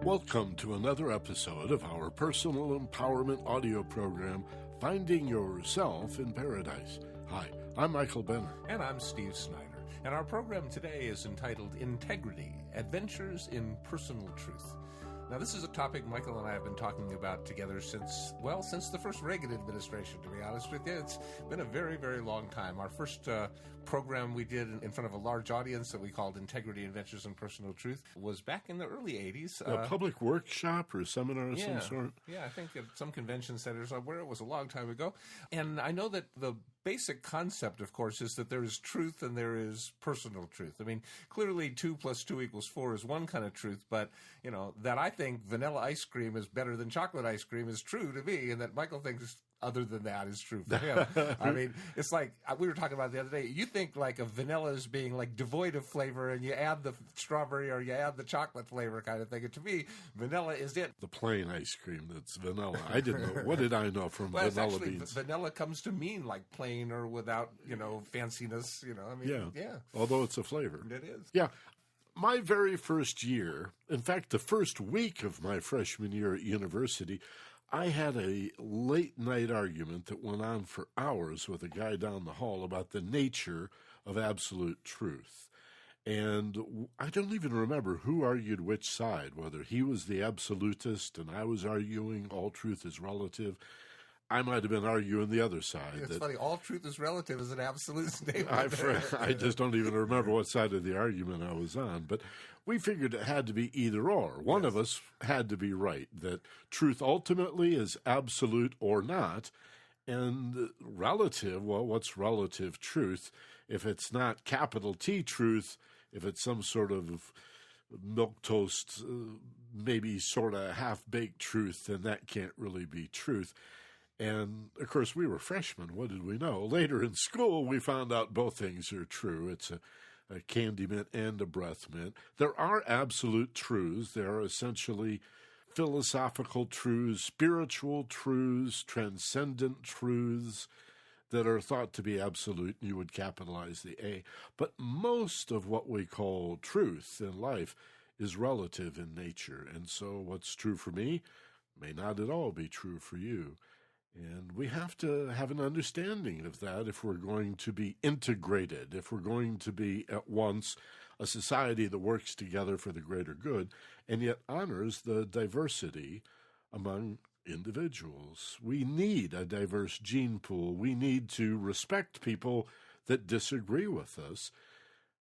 Welcome to another episode of our personal empowerment audio program, Finding Yourself in Paradise. Hi, I'm Michael Benner. And I'm Steve Snyder. And our program today is entitled Integrity, Adventures in Personal Truth. Now, this is a topic Michael and I have been talking about together since the first Reagan administration, to be honest with you. It's been a very, very long time. Our first program we did in front of a large audience that we called Integrity, Adventures in Personal Truth was back in the early 80s. A public workshop or seminar of some sort? Yeah, I think at some convention centers where it was a long time ago. And I know that the basic concept, of course, is that there is truth and there is personal truth. I mean, clearly 2 + 2 = 4 is one kind of truth, but, you know, that I think vanilla ice cream is better than chocolate ice cream is true to me, and that Michael thinks other than that is true for him. I mean, it's like we were talking about the other day. You think like of vanilla as being like devoid of flavor, and you add the strawberry or you add the chocolate flavor kind of thing. And to me, vanilla is it. The plain ice cream that's vanilla. I didn't know. What did I know from vanilla beans? Vanilla comes to mean like plain or without, fanciness. I mean, yeah. Although it's a flavor. It is. Yeah. My very first year, in fact, the first week of my freshman year at university, I had a late-night argument that went on for hours with a guy down the hall about the nature of absolute truth. And I don't even remember who argued which side, whether he was the absolutist and I was arguing all truth is relative. I might have been arguing the other side. It's funny. All truth is relative is an absolute statement. I just don't even remember what side of the argument I was on. But we figured it had to be either or. One of us had to be right, that truth ultimately is absolute or not. And relative, well, what's relative truth? If it's not capital T truth, if it's some sort of milquetoast, maybe sort of half-baked truth, then that can't really be truth. And, of course, we were freshmen. What did we know? Later in school, we found out both things are true. It's a candy mint and a breath mint. There are absolute truths. There are essentially philosophical truths, spiritual truths, transcendent truths that are thought to be absolute. You would capitalize the A. But most of what we call truth in life is relative in nature. And so what's true for me may not at all be true for you. And we have to have an understanding of that if we're going to be integrated, if we're going to be at once a society that works together for the greater good and yet honors the diversity among individuals. We need a diverse gene pool. We need to respect people that disagree with us.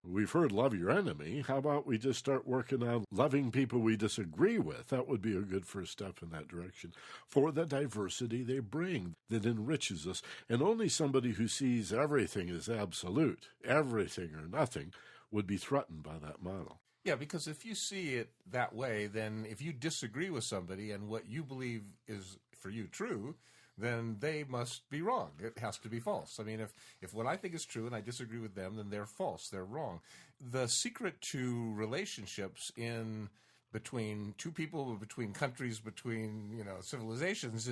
We've heard love your enemy. How about we just start working on loving people we disagree with? That would be a good first step in that direction for the diversity they bring that enriches us. And only somebody who sees everything as absolute, everything or nothing, would be threatened by that model. Yeah, because if you see it that way, then if you disagree with somebody and what you believe is for you true, then they must be wrong. It has to be false. I mean, if what I think is true and I disagree with them, then they're false. They're wrong. The secret to relationships between two people, between countries, between civilizations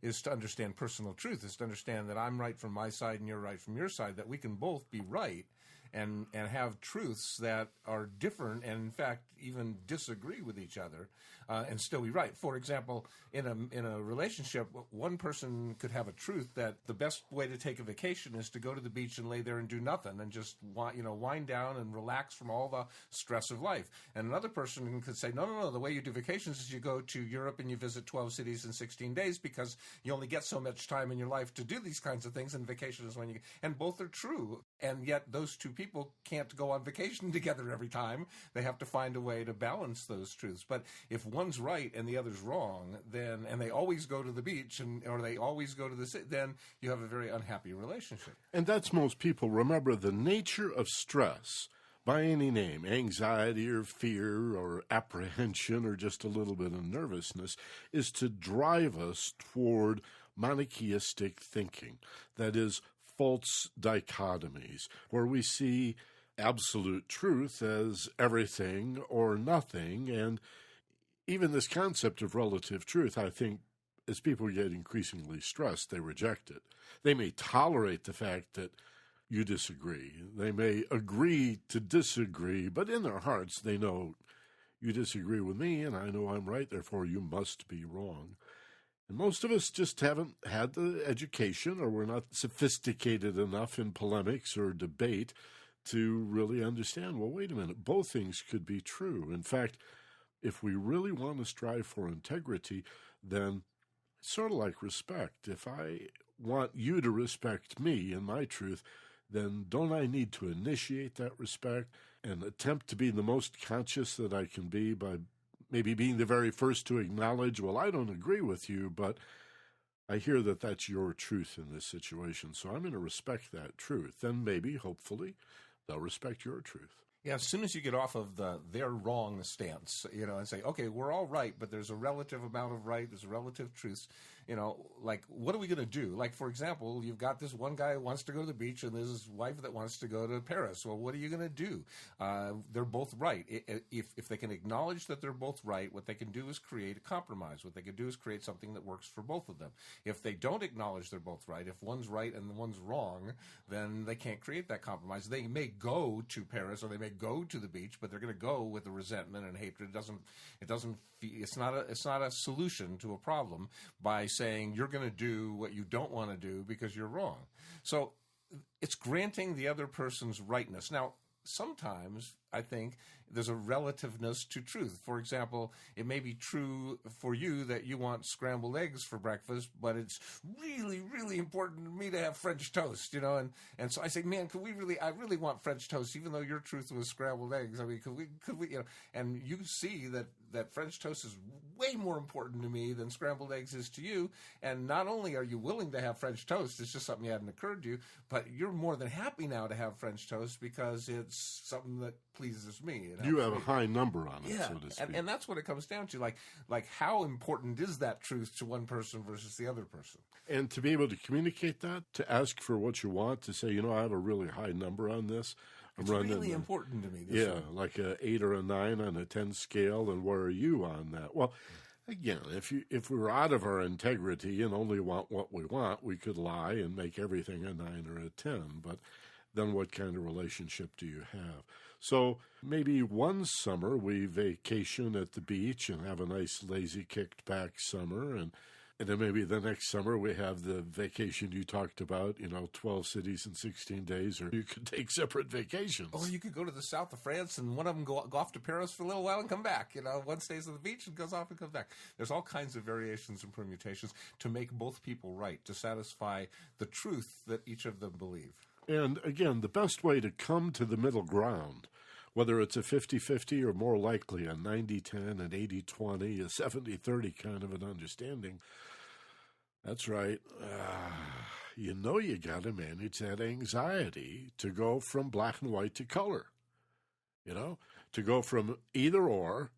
is to understand personal truth. Is to understand that I'm right from my side and you're right from your side. That we can both be right and have truths that are different and in fact even disagree with each other and still be right. For example, in a relationship, one person could have a truth that the best way to take a vacation is to go to the beach and lay there and do nothing and just wind down and relax from all the stress of life. And another person could say, no, the way you do vacations is you go to Europe and you visit 12 cities in 16 days because you only get so much time in your life to do these kinds of things, and vacation is when you... And both are true, and yet those two people can't go on vacation together every time. They have to find a way to balance those truths. But if one's right and the other's wrong, and they always go to the beach or they always go to the city, then you have a very unhappy relationship. And that's most people. Remember, the nature of stress, by any name, anxiety or fear or apprehension or just a little bit of nervousness, is to drive us toward monotheistic thinking. That is, false dichotomies, where we see absolute truth as everything or nothing. And even this concept of relative truth, I think, as people get increasingly stressed, they reject it. They may tolerate the fact that you disagree. They may agree to disagree, but in their hearts they know You disagree with me, and I know I'm right, therefore you must be wrong. And most of us just haven't had the education, or we're not sophisticated enough in polemics or debate to really understand, well, wait a minute, both things could be true. In fact, if we really want to strive for integrity, then it's sort of like respect. If I want you to respect me and my truth, then don't I need to initiate that respect and attempt to be the most conscious that I can be by maybe being the very first to acknowledge, well, I don't agree with you, but I hear that that's your truth in this situation, so I'm going to respect that truth. Then maybe, hopefully, they'll respect your truth. Yeah, as soon as you get off of the they're wrong stance, and say, okay, we're all right, but there's a relative amount of right, there's relative truths, like, what are we going to do? Like, for example, you've got this one guy who wants to go to the beach and there's his wife that wants to go to Paris. Well, what are you going to do? They're both right. If they can acknowledge that they're both right, what they can do is create a compromise. What they can do is create something that works for both of them. If they don't acknowledge they're both right, if one's right and one's wrong, then they can't create that compromise. They may go to Paris or they may go to the beach, but they're going to go with the resentment and hatred. It's not a solution to a problem by saying you're going to do what you don't want to do because you're wrong. So it's granting the other person's rightness. Now, sometimes I think there's a relativeness to truth. For example, it may be true for you that you want scrambled eggs for breakfast, but it's really, really important to me to have French toast, and so I say, man, I really want French toast, even though your truth was scrambled eggs. I mean, could we, and you see that French toast is way more important to me than scrambled eggs is to you. And not only are you willing to have French toast, it's just something that hadn't occurred to you, but you're more than happy now to have French toast because it's something that pleases me. You have a high number on it, yeah, so to speak. And that's what it comes down to. Like how important is that truth to one person versus the other person? And to be able to communicate that, to ask for what you want, to say, I have a really high number on this. It's really important to me. Like a 8 or a 9 on a 10 scale, and where are you on that? Well, again, if we were out of our integrity and only want what we want, we could lie and make everything a 9 or a 10. But then what kind of relationship do you have? So maybe one summer we vacation at the beach and have a nice lazy kicked back summer, and then maybe the next summer we have the vacation you talked about, 12 cities in 16 days, or you could take separate vacations. Or you could go to the south of France and one of them go off to Paris for a little while and come back. One stays on the beach and goes off and comes back. There's all kinds of variations and permutations to make both people right, to satisfy the truth that each of them believe. And again, the best way to come to the middle ground, whether it's a 50-50 or more likely a 90-10, an 80-20, a 70-30 kind of an understanding, that's right. You got to manage that anxiety to go from black and white to color, to go from either or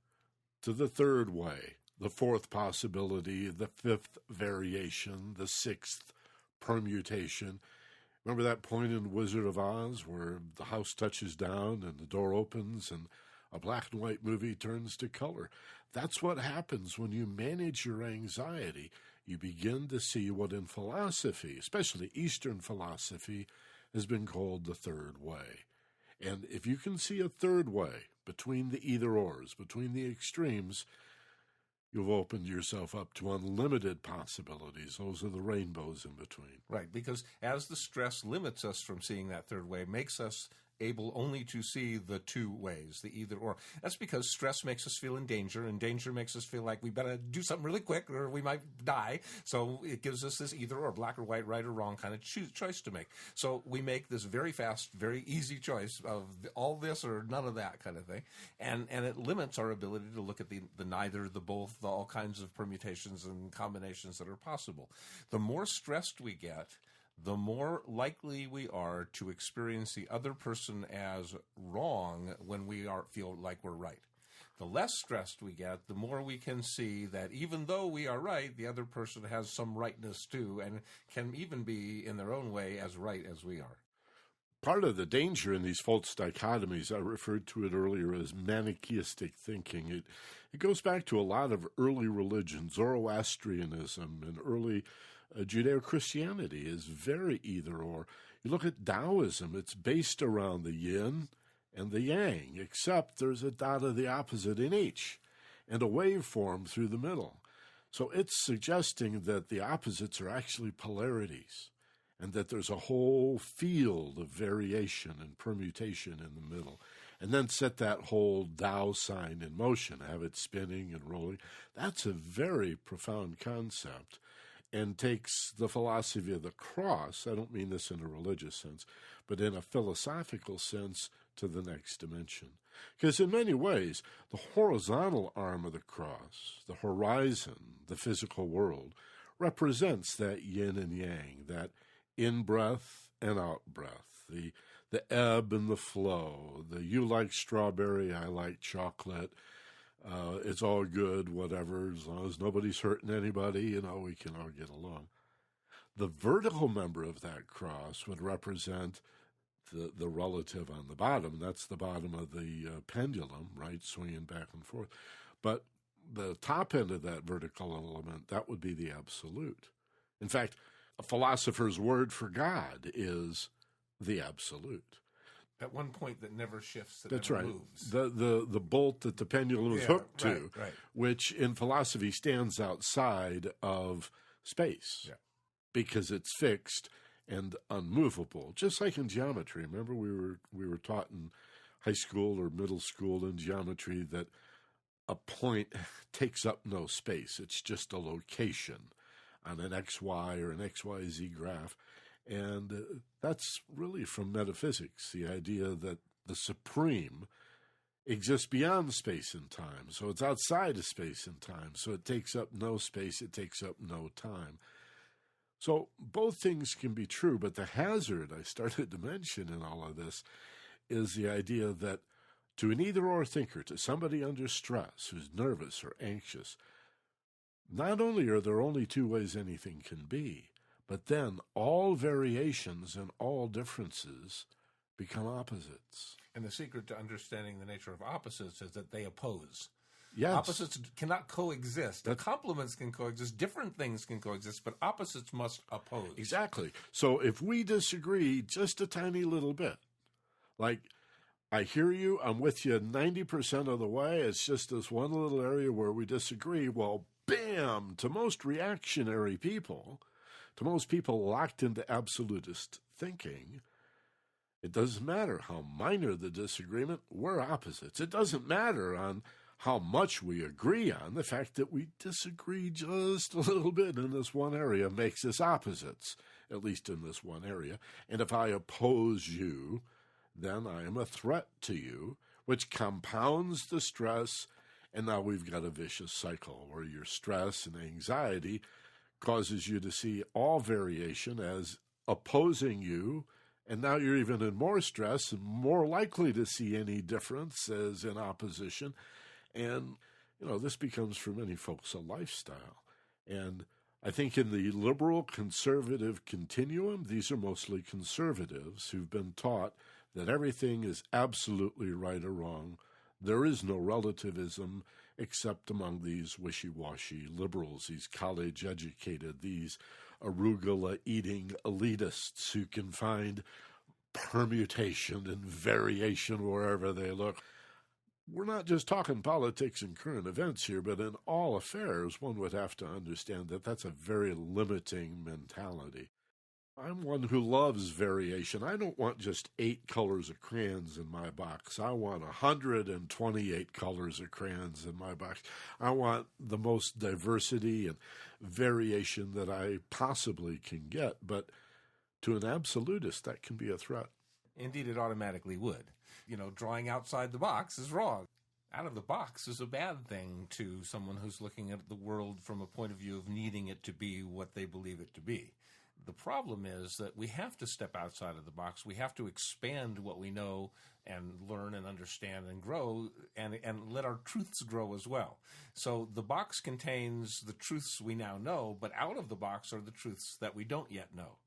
to the third way, the fourth possibility, the fifth variation, the sixth permutation. Remember that point in Wizard of Oz where the house touches down and the door opens and a black and white movie turns to color? That's what happens when you manage your anxiety. You begin to see what in philosophy, especially Eastern philosophy, has been called the third way. And if you can see a third way between the either-ors, between the extremes, you've opened yourself up to unlimited possibilities. Those are the rainbows in between. Right, because as the stress limits us from seeing that third way, makes us able only to see the two ways, the either or. That's because stress makes us feel in danger, and danger makes us feel like we better do something really quick or we might die. So it gives us this either or, black or white, right or wrong kind of choice to make. So we make this very fast, very easy choice of all this or none of that kind of thing. And it limits our ability to look at the neither, the both, the all kinds of permutations and combinations that are possible. The more stressed we get, the more likely we are to experience the other person as wrong when we feel like we're right. The less stressed we get, the more we can see that even though we are right, the other person has some rightness too, and can even be, in their own way, as right as we are. Part of the danger in these false dichotomies, I referred to it earlier as manichaeistic thinking. It goes back to a lot of early religions. Zoroastrianism and early Judeo-Christianity is very either-or. You look at Taoism, it's based around the yin and the yang, except there's a dot of the opposite in each, and a waveform through the middle. So it's suggesting that the opposites are actually polarities, and that there's a whole field of variation and permutation in the middle. And then set that whole Tao sign in motion, have it spinning and rolling. That's a very profound concept, and takes the philosophy of the cross, I don't mean this in a religious sense, but in a philosophical sense, to the next dimension. Because in many ways, the horizontal arm of the cross, the horizon, the physical world, represents that yin and yang, that in-breath and out-breath, the ebb and the flow, the you like strawberry, I like chocolate, it's all good, whatever, as long as nobody's hurting anybody, we can all get along. The vertical member of that cross would represent the relative on the bottom. That's the bottom of the pendulum, right, swinging back and forth. But the top end of that vertical element, that would be the absolute. In fact, a philosopher's word for God is the absolute. At one point that never shifts, that That's never right. moves. The bolt that the pendulum is hooked to, right. which in philosophy stands outside of space because it's fixed and unmovable, just like in geometry. Remember, we were taught in high school or middle school in geometry that a point takes up no space. It's just a location on an XY or an XYZ graph. And that's really from metaphysics, the idea that the supreme exists beyond space and time. So it's outside of space and time. So it takes up no space, it takes up no time. So both things can be true, but the hazard I started to mention in all of this is the idea that to an either-or thinker, to somebody under stress who's nervous or anxious, not only are there only two ways anything can be, but then all variations and all differences become opposites. And the secret to understanding the nature of opposites is that they oppose. Yes. Opposites cannot coexist. Complements can coexist. Different things can coexist, but opposites must oppose. Exactly. So if we disagree just a tiny little bit, like I hear you, I'm with you 90% of the way, it's just this one little area where we disagree, well, bam, to most reactionary people, to most people locked into absolutist thinking, it doesn't matter how minor the disagreement, we're opposites. It doesn't matter on how much we agree on. The fact that we disagree just a little bit in this one area makes us opposites, at least in this one area. And if I oppose you, then I am a threat to you, which compounds the stress, and now we've got a vicious cycle where your stress and anxiety causes you to see all variation as opposing you, and now you're even in more stress and more likely to see any difference as in opposition. And, this becomes for many folks a lifestyle. And I think in the liberal conservative continuum, these are mostly conservatives who've been taught that everything is absolutely right or wrong. There is no relativism except among these wishy-washy liberals, these college-educated, these arugula-eating elitists who can find permutation and variation wherever they look. We're not just talking politics and current events here, but in all affairs, one would have to understand that that's a very limiting mentality. I'm one who loves variation. I don't want just 8 colors of crayons in my box. I want 128 colors of crayons in my box. I want the most diversity and variation that I possibly can get. But to an absolutist, that can be a threat. Indeed, it automatically would. Drawing outside the box is wrong. Out of the box is a bad thing to someone who's looking at the world from a point of view of needing it to be what they believe it to be. The problem is that we have to step outside of the box. We have to expand what we know and learn and understand and grow and let our truths grow as well. So the box contains the truths we now know, but out of the box are the truths that we don't yet know.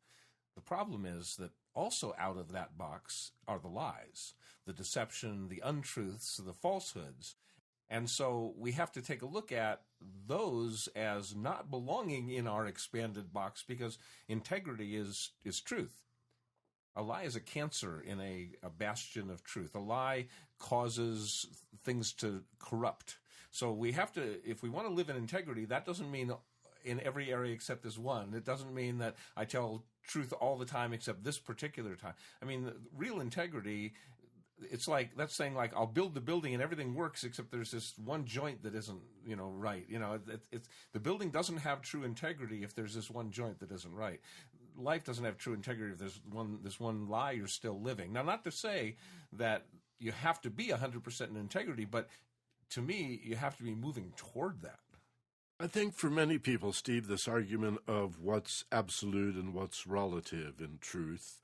The problem is that also out of that box are the lies, the deception, the untruths, the falsehoods. And so we have to take a look at those as not belonging in our expanded box, because integrity is truth. A lie is a cancer in a bastion of truth. A lie causes things to corrupt. So we have to, if we want to live in integrity, that doesn't mean in every area except this one. It doesn't mean that I tell truth all the time except this particular time. I mean, real integrity, it's like, that's saying like, I'll build the building and everything works except there's this one joint that isn't, right. It's the building doesn't have true integrity if there's this one joint that isn't right. Life doesn't have true integrity if there's this one lie you're still living. Now, not to say that you have to be 100% in integrity, but to me, you have to be moving toward that. I think for many people, Steve, this argument of what's absolute and what's relative in truth,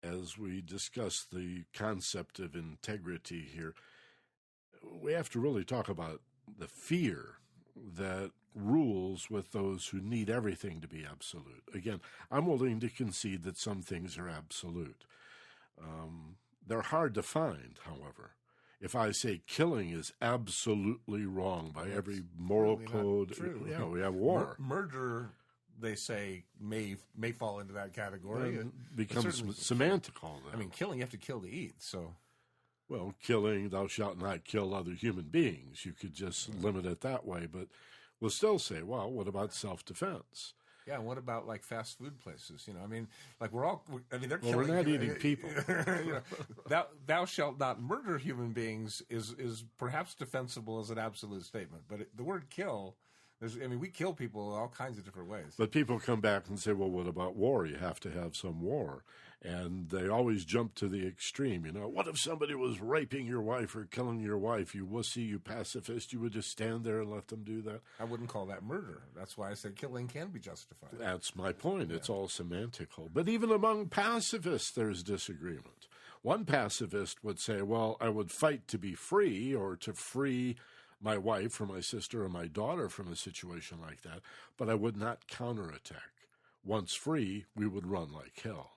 as we discuss the concept of integrity here, we have to really talk about the fear that rules with those who need everything to be absolute. Again, I'm willing to concede that some things are absolute. They're hard to find, however. If I say killing is absolutely wrong by every moral code, we have war. Murder, they say, may fall into that category. It becomes semantic all that. I mean, killing, you have to kill to eat, so... Well, killing, thou shalt not kill other human beings. You could just limit it that way, but we'll still say, well, what about self-defense? Yeah, and what about like fast food places? I mean, like they're killing. We're not eating people. Thou shalt not murder human beings is perhaps defensible as an absolute statement, but the word kill, we kill people all kinds of different ways. But people come back and say, well, what about war? You have to have some war. And they always jump to the extreme. What if somebody was raping your wife or killing your wife? You wussy, you pacifist. You would just stand there and let them do that? I wouldn't call that murder. That's why I said killing can be justified. That's my point. It's all semantical. But even among pacifists, there's disagreement. One pacifist would say, well, I would fight to be free or to free my wife or my sister or my daughter from a situation like that, but I would not counterattack. Once free, we would run like hell.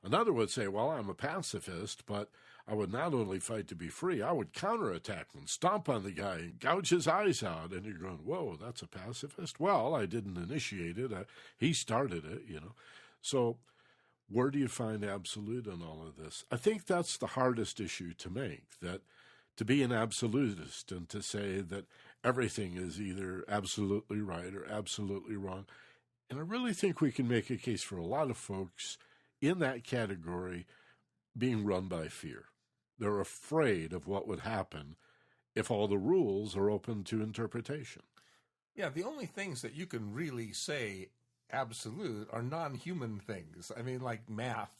Another would say, well, I'm a pacifist, but I would not only fight to be free, I would counterattack and stomp on the guy and gouge his eyes out. And you're going, whoa, that's a pacifist? Well, I didn't initiate it. He started it, So where do you find absolute in all of this? I think that's the hardest issue to make, that to be an absolutist and to say that everything is either absolutely right or absolutely wrong. And I really think we can make a case for a lot of folks in that category being run by fear. They're afraid of what would happen if all the rules are open to interpretation. Yeah, the only things that you can really say absolute are non-human things. I mean, like math,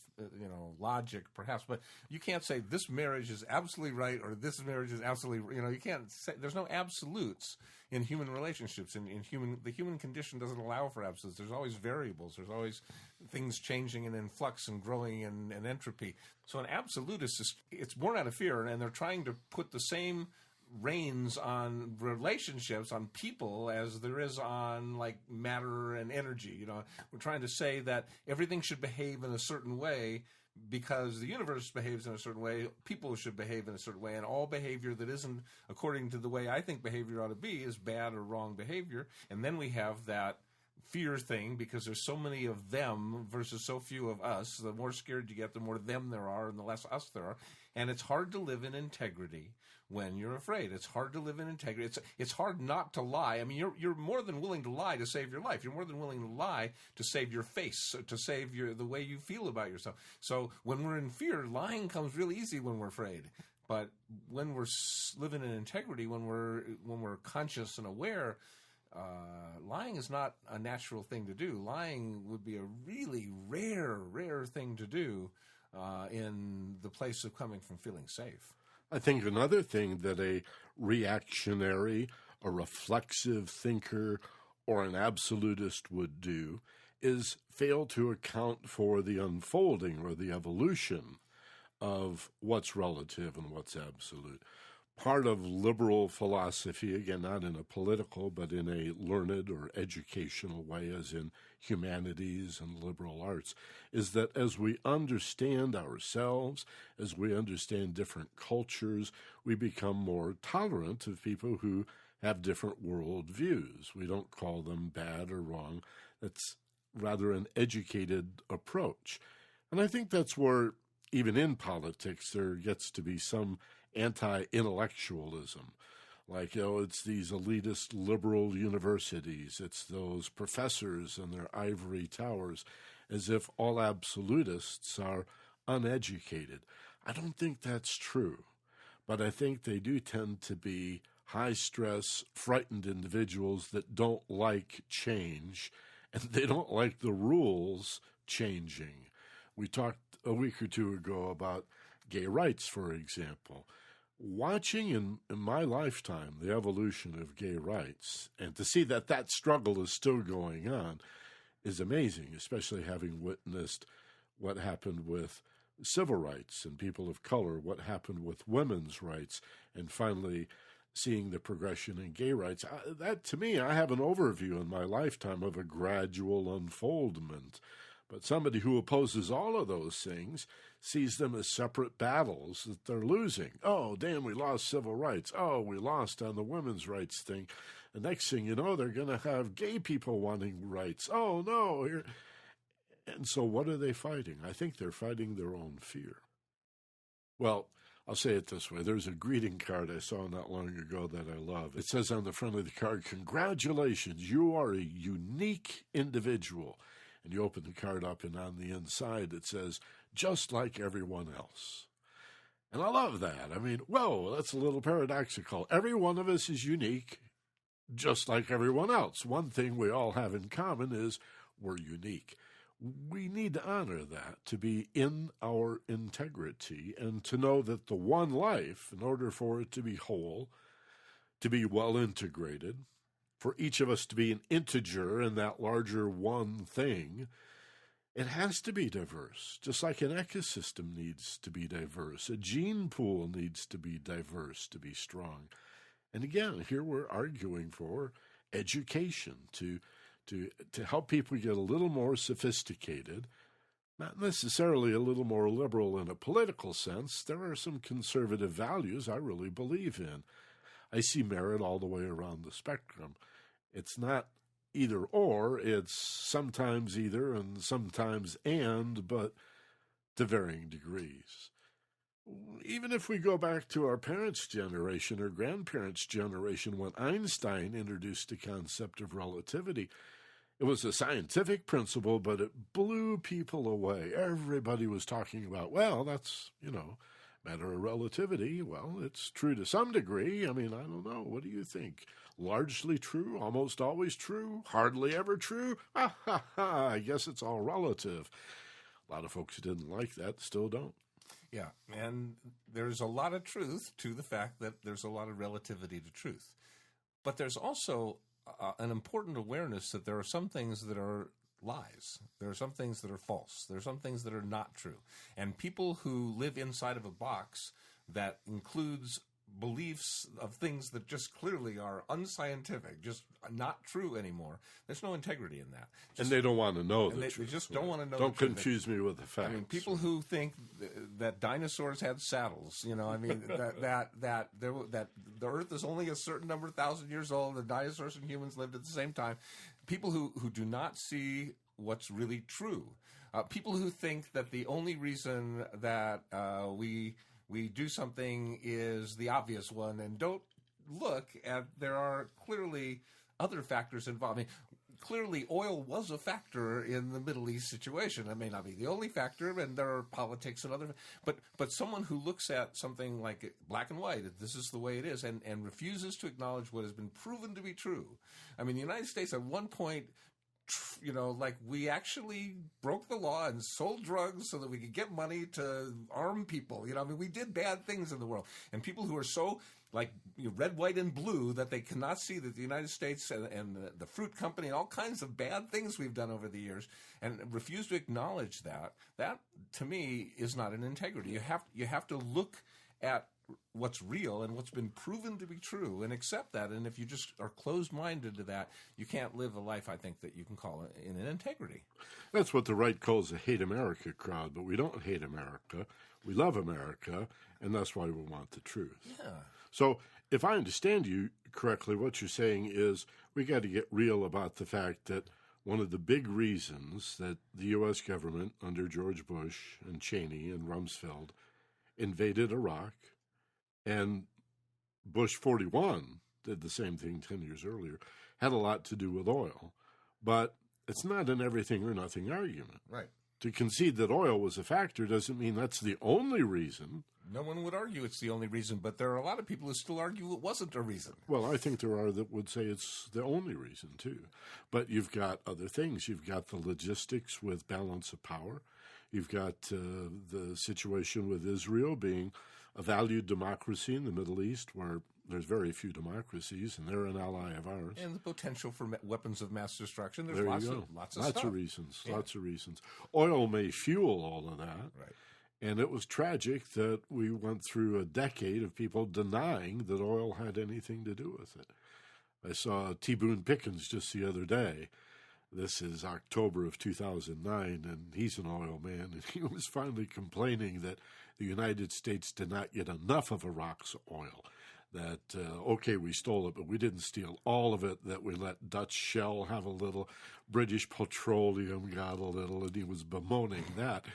logic, perhaps, but you can't say this marriage is absolutely right or this marriage is absolutely, you can't say, there's no absolutes in human relationships. The human condition doesn't allow for absolutes. There's always variables. There's always things changing and in flux and growing and entropy. So an absolutist it's born out of fear, and they're trying to put the same reins on relationships, on people, as there is on like matter and energy. We're trying to say that everything should behave in a certain way because the universe behaves in a certain way, people should behave in a certain way, and all behavior that isn't according to the way I think behavior ought to be is bad or wrong behavior. And then we have that fear thing because there's so many of them versus so few of us. The more scared you get, the more them there are and the less us there are. And it's hard to live in integrity when you're afraid. It's hard to live in integrity. It's hard not to lie. I mean, you're more than willing to lie to save your life. You're more than willing to lie to save your face, to save the way you feel about yourself. So when we're in fear, lying comes really easy when we're afraid. But when we're living in integrity, when we're conscious and aware, lying is not a natural thing to do. Lying would be a really rare thing to do in the place of coming from feeling safe. I think another thing that a reactionary, a reflexive thinker, or an absolutist would do is fail to account for the unfolding or the evolution of what's relative and what's absolute. Part of liberal philosophy, again, not in a political, but in a learned or educational way, as in humanities and liberal arts, is that as we understand ourselves, as we understand different cultures, we become more tolerant of people who have different world views. We don't call them bad or wrong. That's rather an educated approach. And I think that's where, even in politics, there gets to be some anti-intellectualism. Like, it's these elitist liberal universities. It's those professors and their ivory towers, as if all absolutists are uneducated. I don't think that's true, but I think they do tend to be high-stress, frightened individuals that don't like change, and they don't like the rules changing. We talked a week or two ago about gay rights, for example. Watching in my lifetime the evolution of gay rights, and to see that that struggle is still going on, is amazing, especially having witnessed what happened with civil rights and people of color, what happened with women's rights, and finally seeing the progression in gay rights. That, to me, I have an overview in my lifetime of a gradual unfoldment. But somebody who opposes all of those things sees them as separate battles that they're losing. Oh, damn, we lost civil rights. Oh, we lost on the women's rights thing. The next thing you know, they're going to have gay people wanting rights. Oh, no. And so what are they fighting? I think they're fighting their own fear. Well, I'll say it this way. There's a greeting card I saw not long ago that I love. It says on the front of the card, "Congratulations, you are a unique individual." And you open the card up, and on the inside it says, "just like everyone else." And I love that. I mean, whoa, that's a little paradoxical. Every one of us is unique, just like everyone else. One thing we all have in common is we're unique. We need to honor that, to be in our integrity, and to know that the one life, in order for it to be whole, to be well integrated, for each of us to be an integer in that larger one thing, it has to be diverse, just like an ecosystem needs to be diverse. A gene pool needs to be diverse to be strong. And again, here we're arguing for education to help people get a little more sophisticated, not necessarily a little more liberal in a political sense. There are some conservative values I really believe in. I see merit all the way around the spectrum. It's not either or, it's sometimes either and sometimes and, but to varying degrees. Even if we go back to our parents' generation or grandparents' generation, when Einstein introduced the concept of relativity, it was a scientific principle, but it blew people away. Everybody was talking about, well, that's, matter of relativity. Well, it's true to some degree. I mean, I don't know. What do you think? Largely true? Almost always true? Hardly ever true? Ha, ha, ha. I guess it's all relative. A lot of folks didn't like that, still don't. Yeah, and there's a lot of truth to the fact that there's a lot of relativity to truth. But there's also an important awareness that there are some things that are lies. There are some things that are false. There are some things that are not true. And people who live inside of a box that includes beliefs of things that just clearly are unscientific, just not true anymore, there's no integrity in that. And they don't want to know the truth. They just don't want to know Don't confuse me with the facts. I mean, people who think that dinosaurs had saddles, that the Earth is only a certain number of thousand years old, the dinosaurs and humans lived at the same time. People who do not see what's really true. People who think that the only reason that we do something is the obvious one, and don't look at there are clearly other factors involved. I mean, clearly oil was a factor in the Middle East situation. It may not be the only factor, and there are politics and other, but someone who looks at something like black and white, this is the way it is, and refuses to acknowledge what has been proven to be true. I mean, the United States at one point, we actually broke the law and sold drugs so that we could get money to arm people. We did bad things in the world. And people who are so red, white, and blue that they cannot see that the United States and the fruit company and all kinds of bad things we've done over the years and refuse to acknowledge that to me is not an integrity. You have to look at what's real and what's been proven to be true and accept that. And if you just are closed-minded to that, you can't live a life, I think, that you can call in an integrity. That's what the right calls a hate America crowd, but we don't hate America. We love America, and that's why we want the truth. Yeah. So if I understand you correctly, what you're saying is we got to get real about the fact that one of the big reasons that the U.S. government under George Bush and Cheney and Rumsfeld invaded Iraq, and Bush 41 did the same thing 10 years earlier, had a lot to do with oil. But it's not an everything or nothing argument. Right. To concede that oil was a factor doesn't mean that's the only reason. No one would argue it's the only reason, but there are a lot of people who still argue it wasn't a reason. Well, I think there are that would say it's the only reason, too. But you've got other things. You've got the logistics with balance of power. You've got the situation with Israel being a valued democracy in the Middle East where there's very few democracies, and they're an ally of ours. And the potential for weapons of mass destruction. There's there lots you go. of Lots stuff. of reasons. Yeah. Lots of reasons. Oil may fuel all of that. Right. And it was tragic that we went through a decade of people denying that oil had anything to do with it. I saw T. Boone Pickens just the other day. This is October of 2009, and he's an oil man, and he was finally complaining that the United States did not get enough of Iraq's oil. That, okay, we stole it, but we didn't steal all of it, that we let Dutch Shell have a little, British Petroleum got a little, and he was bemoaning that.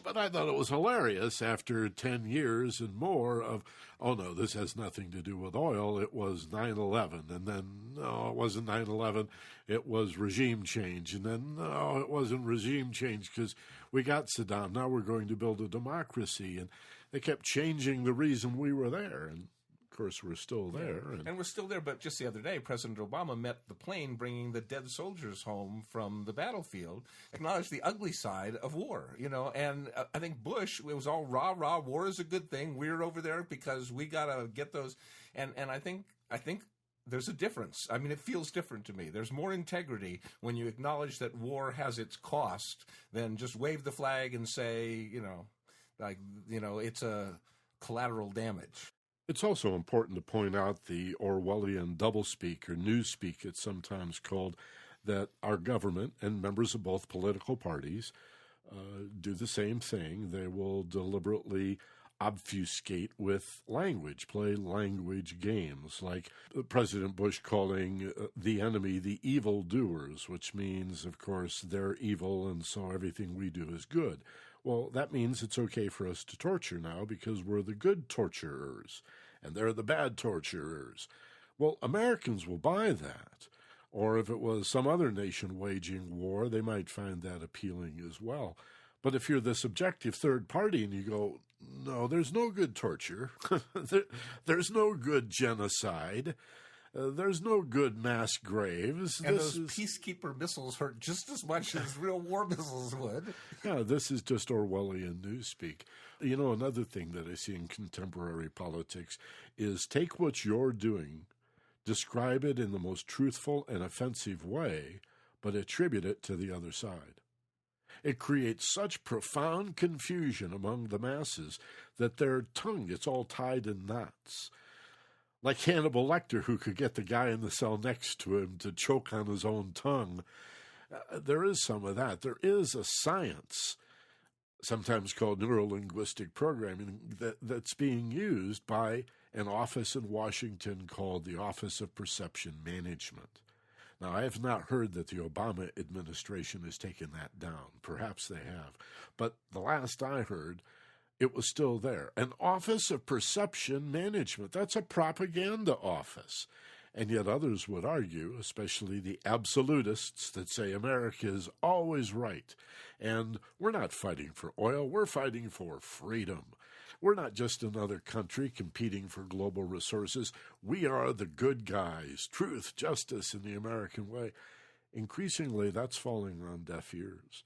But I thought it was hilarious after 10 years and more of, oh, no, this has nothing to do with oil. It was 9/11. And then, no, it wasn't 9/11. It was regime change. And then, no, it wasn't regime change because we got Saddam. Now we're going to build a democracy. And they kept changing the reason we were there. And of course, we're still there. And we're still there, but just the other day, President Obama met the plane bringing the dead soldiers home from the battlefield, acknowledged the ugly side of war, and I think Bush, it was all rah, war is a good thing. We're over there because we got to get those. And I think there's a difference. I mean, it feels different to me. There's more integrity when you acknowledge that war has its cost than just wave the flag and say, it's a collateral damage. It's also important to point out the Orwellian doublespeak, or newspeak it's sometimes called, that our government and members of both political parties do the same thing. They will deliberately obfuscate with language, play language games, like President Bush calling the enemy the evildoers, which means, of course, they're evil and so everything we do is good. Well, that means it's okay for us to torture now because we're the good torturers, and they're the bad torturers. Well, Americans will buy that. Or if it was some other nation waging war, they might find that appealing as well. But if you're the subjective third party and you go, no, there's no good torture, there's no good genocide, there's no good mass graves. And those peacekeeper missiles hurt just as much as real war missiles would. Yeah, this is just Orwellian newspeak. Another thing that I see in contemporary politics is take what you're doing, describe it in the most truthful and offensive way, but attribute it to the other side. It creates such profound confusion among the masses that their tongue gets all tied in knots. Like Hannibal Lecter, who could get the guy in the cell next to him to choke on his own tongue. There is some of that. There is a science, sometimes called neurolinguistic programming, that's being used by an office in Washington called the Office of Perception Management. Now, I have not heard that the Obama administration has taken that down. Perhaps they have. But the last I heard, it was still there. An Office of Perception Management. That's a propaganda office. And yet others would argue, especially the absolutists, that say America is always right. And we're not fighting for oil. We're fighting for freedom. We're not just another country competing for global resources. We are the good guys. Truth, justice in the American way. Increasingly, that's falling on deaf ears.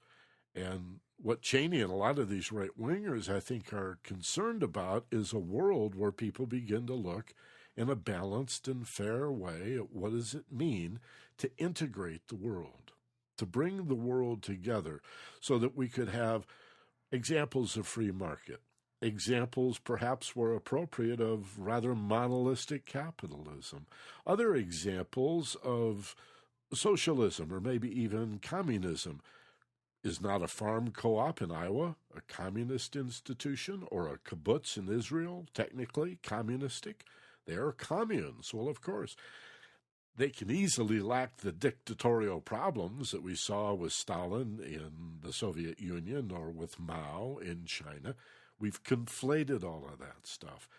And what Cheney and a lot of these right-wingers, I think, are concerned about is a world where people begin to look in a balanced and fair way at what does it mean to integrate the world, to bring the world together so that we could have examples of free market, examples perhaps where appropriate of rather monolistic capitalism, other examples of socialism or maybe even communism. Is not a farm co-op in Iowa a communist institution, or a kibbutz in Israel technically communistic? They are communes. Well, of course. They can easily lack the dictatorial problems that we saw with Stalin in the Soviet Union or with Mao in China. We've conflated all of that stuff.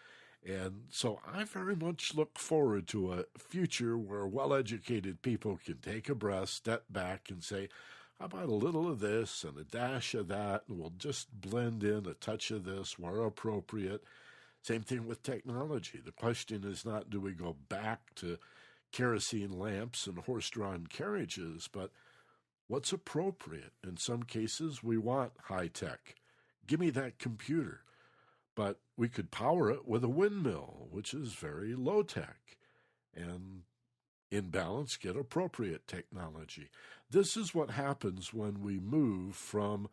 And so I very much look forward to a future where well-educated people can take a breath, step back, and say, how about a little of this and a dash of that, and we'll just blend in a touch of this where appropriate. Same thing with technology. The question is not, do we go back to kerosene lamps and horse-drawn carriages, but what's appropriate? In some cases, we want high-tech. Give me that computer. But we could power it with a windmill, which is very low-tech, and in balance, get appropriate technology. This is what happens when we move from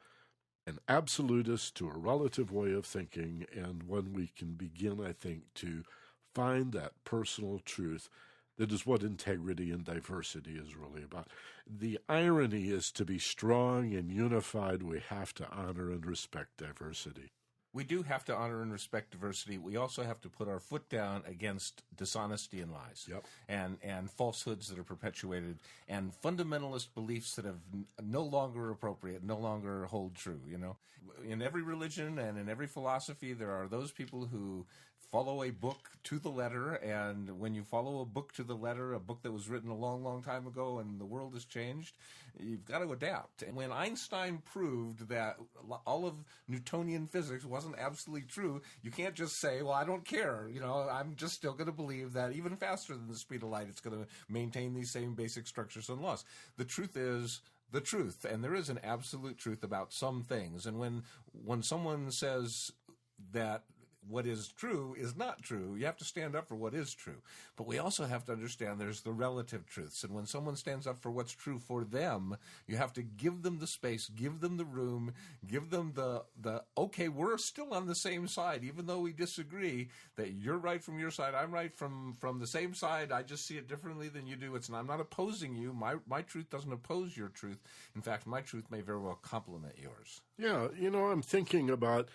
an absolutist to a relative way of thinking, and when we can begin, I think, to find that personal truth that is what integrity and diversity is really about. The irony is, to be strong and unified, we have to honor and respect diversity. We do have to honor and respect diversity. We also have to put our foot down against dishonesty and lies, and falsehoods that are perpetuated, and fundamentalist beliefs that have no longer appropriate, no longer hold true. You know, in every religion and in every philosophy, there are those people who follow a book to the letter, and when you follow a book to the letter, a book that was written a long, long time ago and the world has changed, you've got to adapt. And when Einstein proved that all of Newtonian physics wasn't absolutely true, you can't just say, well, I don't care. You know, I'm just still going to believe that even faster than the speed of light, it's going to maintain these same basic structures and laws. The truth is the truth, and there is an absolute truth about some things. And when someone says that what is true is not true, you have to stand up for what is true. But we also have to understand there's the relative truths. And when someone stands up for what's true for them, you have to give them the space, give them the room, give them the okay, we're still on the same side, even though we disagree, that you're right from your side, I'm right from the same side, I just see it differently than you do. I'm not opposing you. My truth doesn't oppose your truth. In fact, my truth may very well complement yours. Yeah, you know, I'm thinking about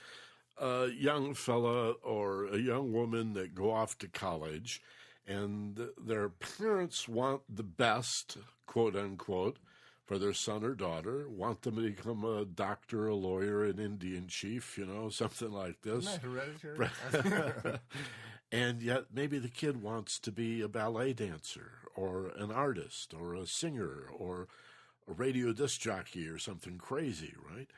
a young fella or a young woman that go off to college, and their parents want the best, quote unquote, for their son or daughter, want them to become a doctor, a lawyer, an Indian chief, you know, something like this. Isn't that hereditary? And yet maybe the kid wants to be a ballet dancer or an artist or a singer or a radio disc jockey or something crazy, right?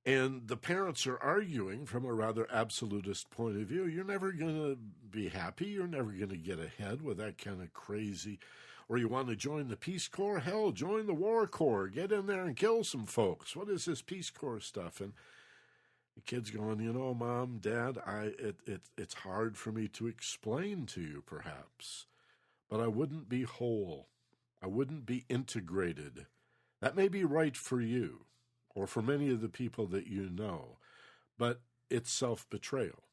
And the parents are arguing from a rather absolutist point of view. You're never going to be happy. You're never going to get ahead with that kind of crazy. Or you want to join the Peace Corps? Hell, join the War Corps. Get in there and kill some folks. What is this Peace Corps stuff? And the kid's going, you know, Mom, Dad, it's hard for me to explain to you, perhaps. But I wouldn't be whole. I wouldn't be integrated. That may be right for you, or for many of the people that you know, but it's self-betrayal.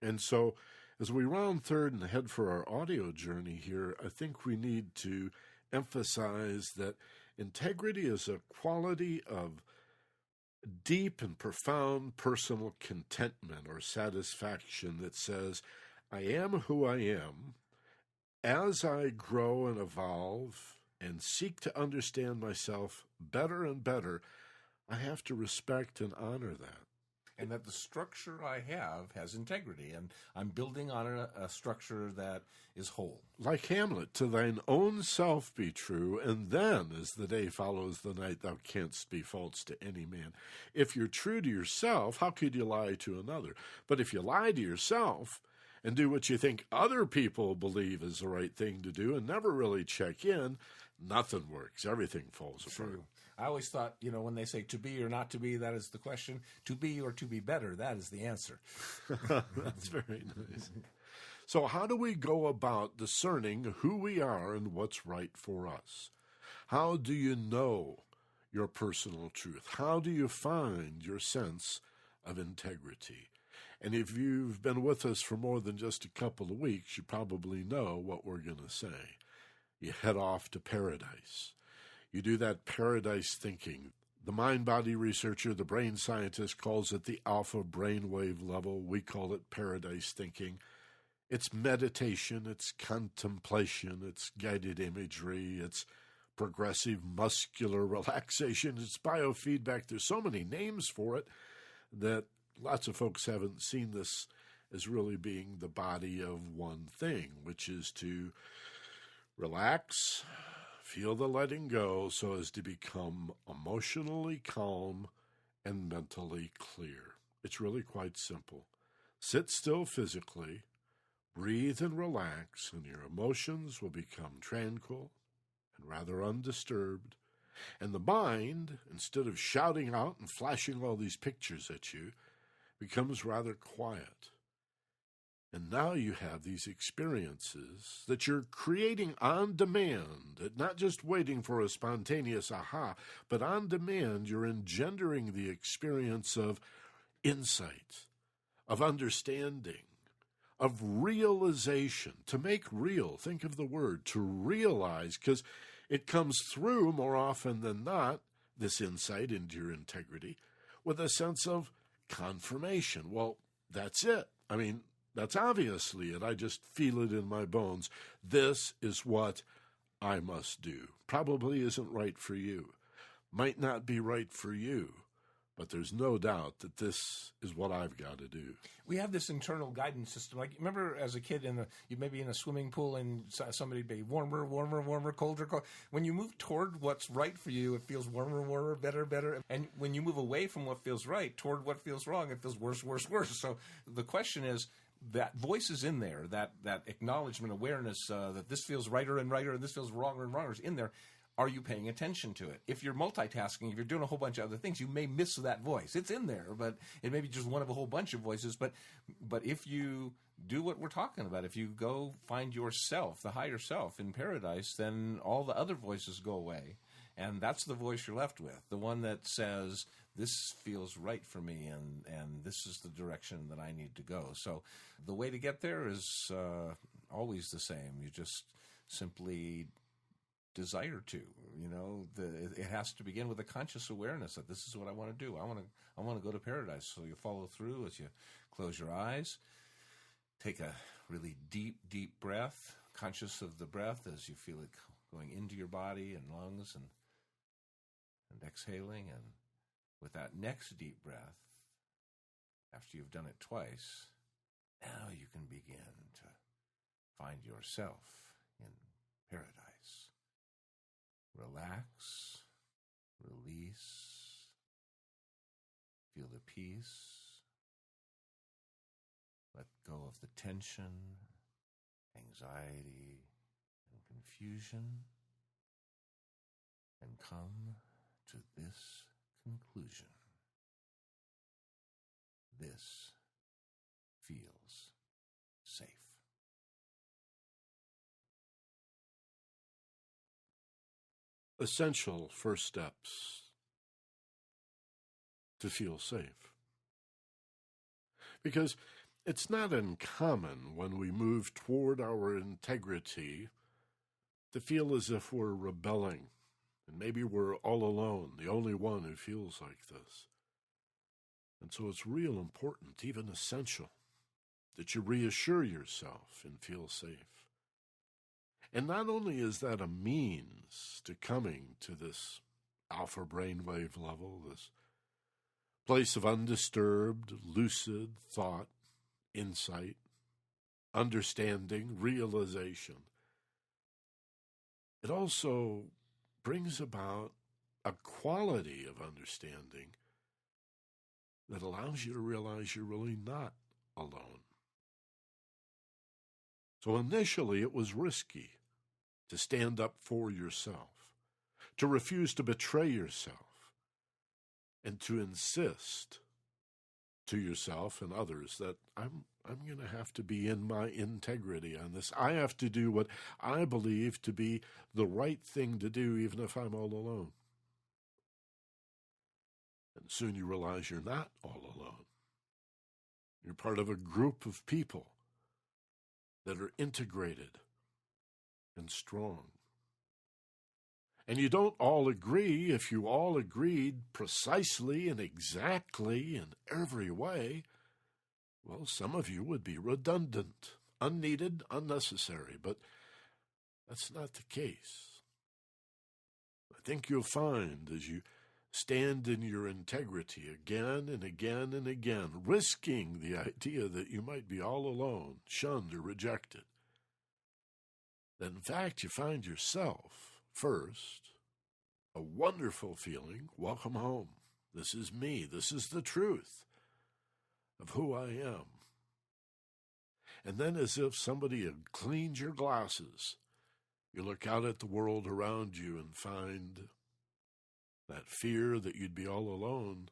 And so as we round third and head for our audio journey here, I think we need to emphasize that integrity is a quality of deep and profound personal contentment or satisfaction that says, I am who I am. As I grow and evolve and seek to understand myself better and better, I have to respect and honor that. And that the structure I have has integrity, and I'm building on a structure that is whole. Like Hamlet, to thine own self be true, and then, as the day follows the night, thou canst be false to any man. If you're true to yourself, how could you lie to another? But if you lie to yourself and do what you think other people believe is the right thing to do and never really check in, nothing works. Everything falls apart. True. I always thought, you know, when they say to be or not to be, that is the question. To be or to be better, that is the answer. That's very nice. So how do we go about discerning who we are and what's right for us? How do you know your personal truth? How do you find your sense of integrity? And if you've been with us for more than just a couple of weeks, you probably know what we're going to say. You head off to paradise. You do that paradise thinking. The mind-body researcher, the brain scientist, calls it the alpha brainwave level. We call it paradise thinking. It's meditation, it's contemplation, it's guided imagery, it's progressive muscular relaxation, it's biofeedback. There's so many names for it that lots of folks haven't seen this as really being the body of one thing, which is to relax, feel the letting go so as to become emotionally calm and mentally clear. It's really quite simple. Sit still physically, breathe and relax, and your emotions will become tranquil and rather undisturbed. And the mind, instead of shouting out and flashing all these pictures at you, becomes rather quiet. And now you have these experiences that you're creating on demand, not just waiting for a spontaneous aha, but on demand you're engendering the experience of insight, of understanding, of realization. To make real, think of the word, to realize, because it comes through more often than not, this insight into your integrity, with a sense of confirmation. Well, that's it. I mean, that's obviously it. I just feel it in my bones. This is what I must do. Probably isn't right for you. Might not be right for you. But there's no doubt that this is what I've got to do. We have this internal guidance system. Like, remember as a kid, you may be in a swimming pool and somebody be warmer, colder, colder. When you move toward what's right for you, it feels warmer, better. And when you move away from what feels right toward what feels wrong, it feels worse. So the question is, that voice is in there, that acknowledgement, awareness that this feels righter and this feels wronger and wronger is in there. Are you paying attention to it? If you're multitasking, if you're doing a whole bunch of other things, you may miss that voice. It's in there, but it may be just one of a whole bunch of voices. But if you do what we're talking about, if you go find yourself, the higher self in paradise, then all the other voices go away. And that's the voice you're left with, the one that says, this feels right for me, and this is the direction that I need to go. So the way to get there is always the same. You just simply desire to, it has to begin with a conscious awareness that this is what I want to do. I want to go to paradise. So you follow through as you close your eyes, take a really deep breath, conscious of the breath as you feel it going into your body and lungs, and exhaling. And with that next deep breath, after you've done it twice, now you can begin to find yourself in paradise. Relax, release, feel the peace, let go of the tension, anxiety, and confusion, and come to this conclusion. This feels safe. Essential first steps to feel safe. Because it's not uncommon when we move toward our integrity to feel as if we're rebelling, and maybe we're all alone, the only one who feels like this. And so it's real important, even essential, that you reassure yourself and feel safe. And not only is that a means to coming to this alpha brainwave level, this place of undisturbed, lucid thought, insight, understanding, realization, it also brings about a quality of understanding that allows you to realize you're really not alone. So initially it was risky to stand up for yourself, to refuse to betray yourself, and to insist to yourself and others that I'm going to have to be in my integrity on this. I have to do what I believe to be the right thing to do, even if I'm all alone. And soon you realize you're not all alone. You're part of a group of people that are integrated and strong. And you don't all agree. If you all agreed precisely and exactly in every way, well, some of you would be redundant. unneeded, unnecessary, but that's not the case. I think you'll find as you stand in your integrity again and again and again, risking the idea that you might be all alone, shunned or rejected, that in fact you find yourself first, a wonderful feeling, welcome home. This is me. This is the truth of who I am. And then as if somebody had cleaned your glasses, you look out at the world around you and find that fear that you'd be all alone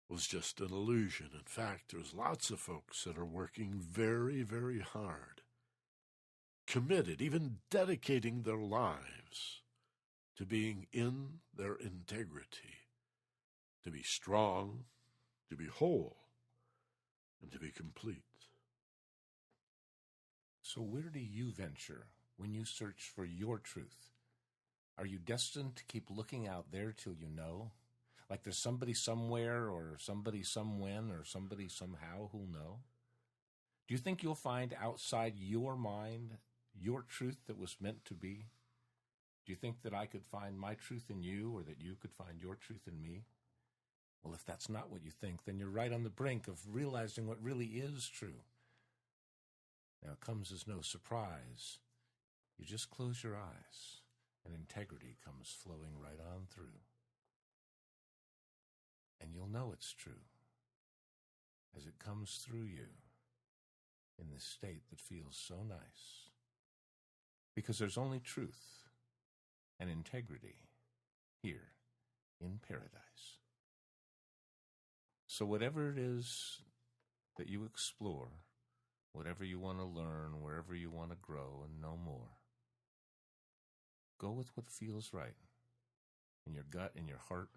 was just an illusion. In fact, there's lots of folks that are working very, very hard, committed, even dedicating their lives to being in their integrity, to be strong, to be whole, and to be complete. So where do you venture when you search for your truth? Are you destined to keep looking out there till you know? Like there's somebody somewhere or somebody somewhen or somebody somehow who'll know? Do you think you'll find outside your mind your truth that was meant to be? Do you think that I could find my truth in you or that you could find your truth in me? Well, if that's not what you think, then you're right on the brink of realizing what really is true. Now, it comes as no surprise. You just close your eyes, and integrity comes flowing right on through. And you'll know it's true as it comes through you in this state that feels so nice. Because there's only truth and integrity here in paradise. So whatever it is that you explore, whatever you want to learn, wherever you want to grow and know more, go with what feels right in your gut, in your heart.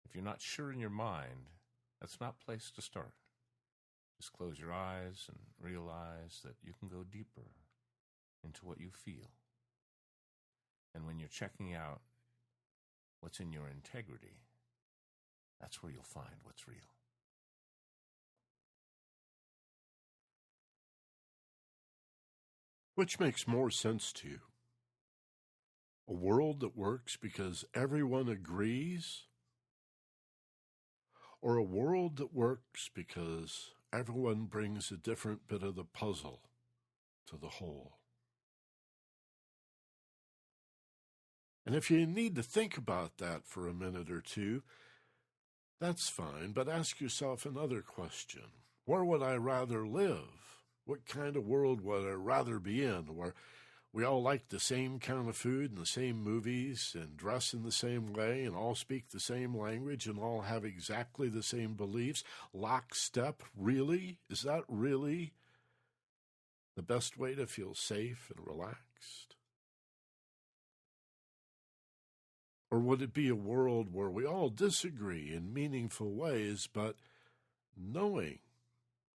If you're not sure in your mind, that's not a place to start. Just close your eyes and realize that you can go deeper into what you feel. And when you're checking out what's in your integrity, that's where you'll find what's real. Which makes more sense to you? A world that works because everyone agrees? Or a world that works because everyone brings a different bit of the puzzle to the whole? And if you need to think about that for a minute or two, that's fine, but ask yourself another question. Where would I rather live? What kind of world would I rather be in, where we all like the same kind of food and the same movies and dress in the same way and all speak the same language and all have exactly the same beliefs? Lockstep, really? Is that really the best way to feel safe and relaxed? Or would it be a world where we all disagree in meaningful ways, but knowing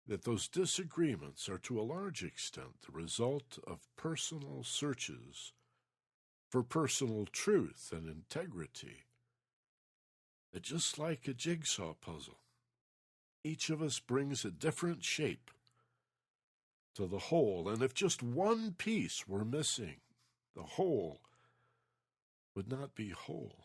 that those disagreements are to a large extent the result of personal searches for personal truth and integrity, that just like a jigsaw puzzle, each of us brings a different shape to the whole, and if just one piece were missing, the whole would not be whole.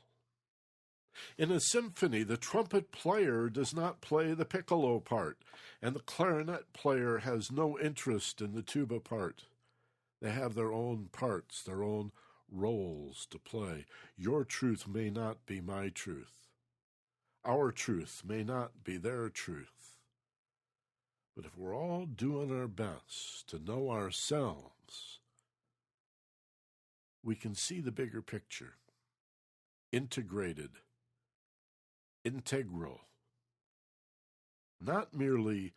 In a symphony, the trumpet player does not play the piccolo part, and the clarinet player has no interest in the tuba part. They have their own parts, their own roles to play. Your truth may not be my truth. Our truth may not be their truth. But if we're all doing our best to know ourselves, we can see the bigger picture, integrated, integral, not merely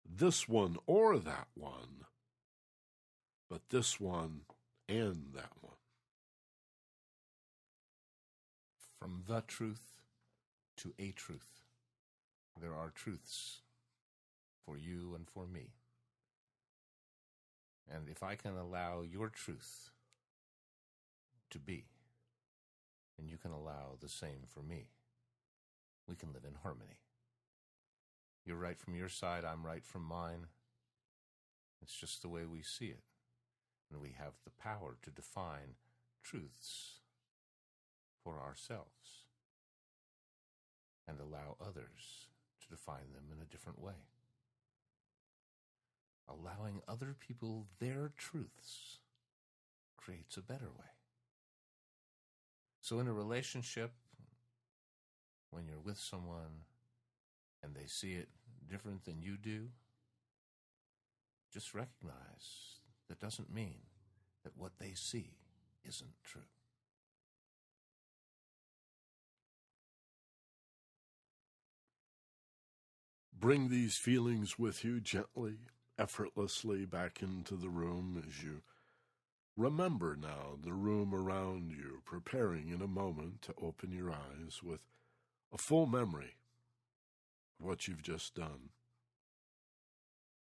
this one or that one, but this one and that one. From the truth to a truth, there are truths for you and for me. And if I can allow your truth to be, and you can allow the same for me, we can live in harmony. You're right from your side, I'm right from mine. It's just the way we see it. And we have the power to define truths for ourselves and allow others to define them in a different way. Allowing other people their truths creates a better way. So in a relationship, when you're with someone and they see it different than you do, just recognize that doesn't mean that what they see isn't true. Bring these feelings with you gently, effortlessly back into the room as you remember now the room around you, preparing in a moment to open your eyes with a full memory of what you've just done,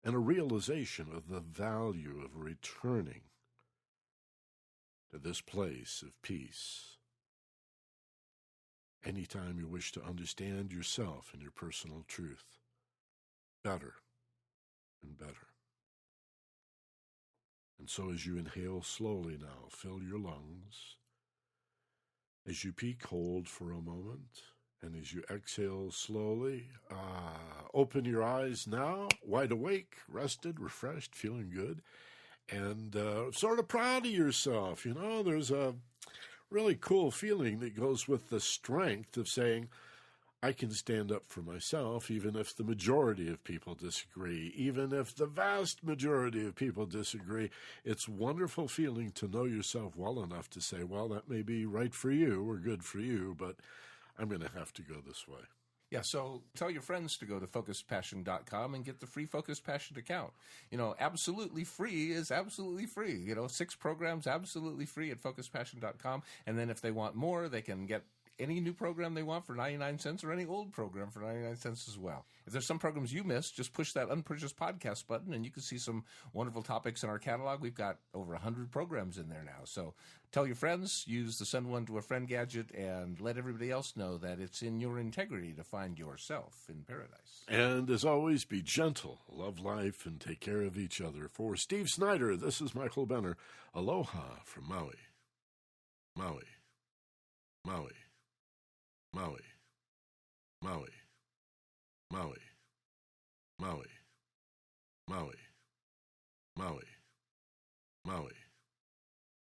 and a realization of the value of returning to this place of peace anytime you wish to understand yourself and your personal truth better and better. And so as you inhale slowly now, fill your lungs. As you peak, hold for a moment. And as you exhale slowly, open your eyes now, wide awake, rested, refreshed, feeling good, and sort of proud of yourself. You know, there's a really cool feeling that goes with the strength of saying, I can stand up for myself, even if the majority of people disagree, even if the vast majority of people disagree. It's a wonderful feeling to know yourself well enough to say, well, that may be right for you or good for you, but I'm going to have to go this way. Yeah, so tell your friends to go to focusedpassion.com and get the free Focused Passion account. You know, absolutely free is absolutely free. You know, 6 programs absolutely free at focusedpassion.com. And then if they want more, they can get any new program they want for 99 cents or any old program for 99 cents as well. If there's some programs you missed, just push that unpurchased podcast button and you can see some wonderful topics in our catalog. We've got over 100 programs in there now. So tell your friends, use the send one to a friend gadget, and let everybody else know that it's in your integrity to find yourself in paradise. And as always, be gentle, love life, and take care of each other. For Steve Snyder, this is Michael Benner. Aloha from Maui. Maui. Maui. Maui, Maui, Maui, Maui, Maui.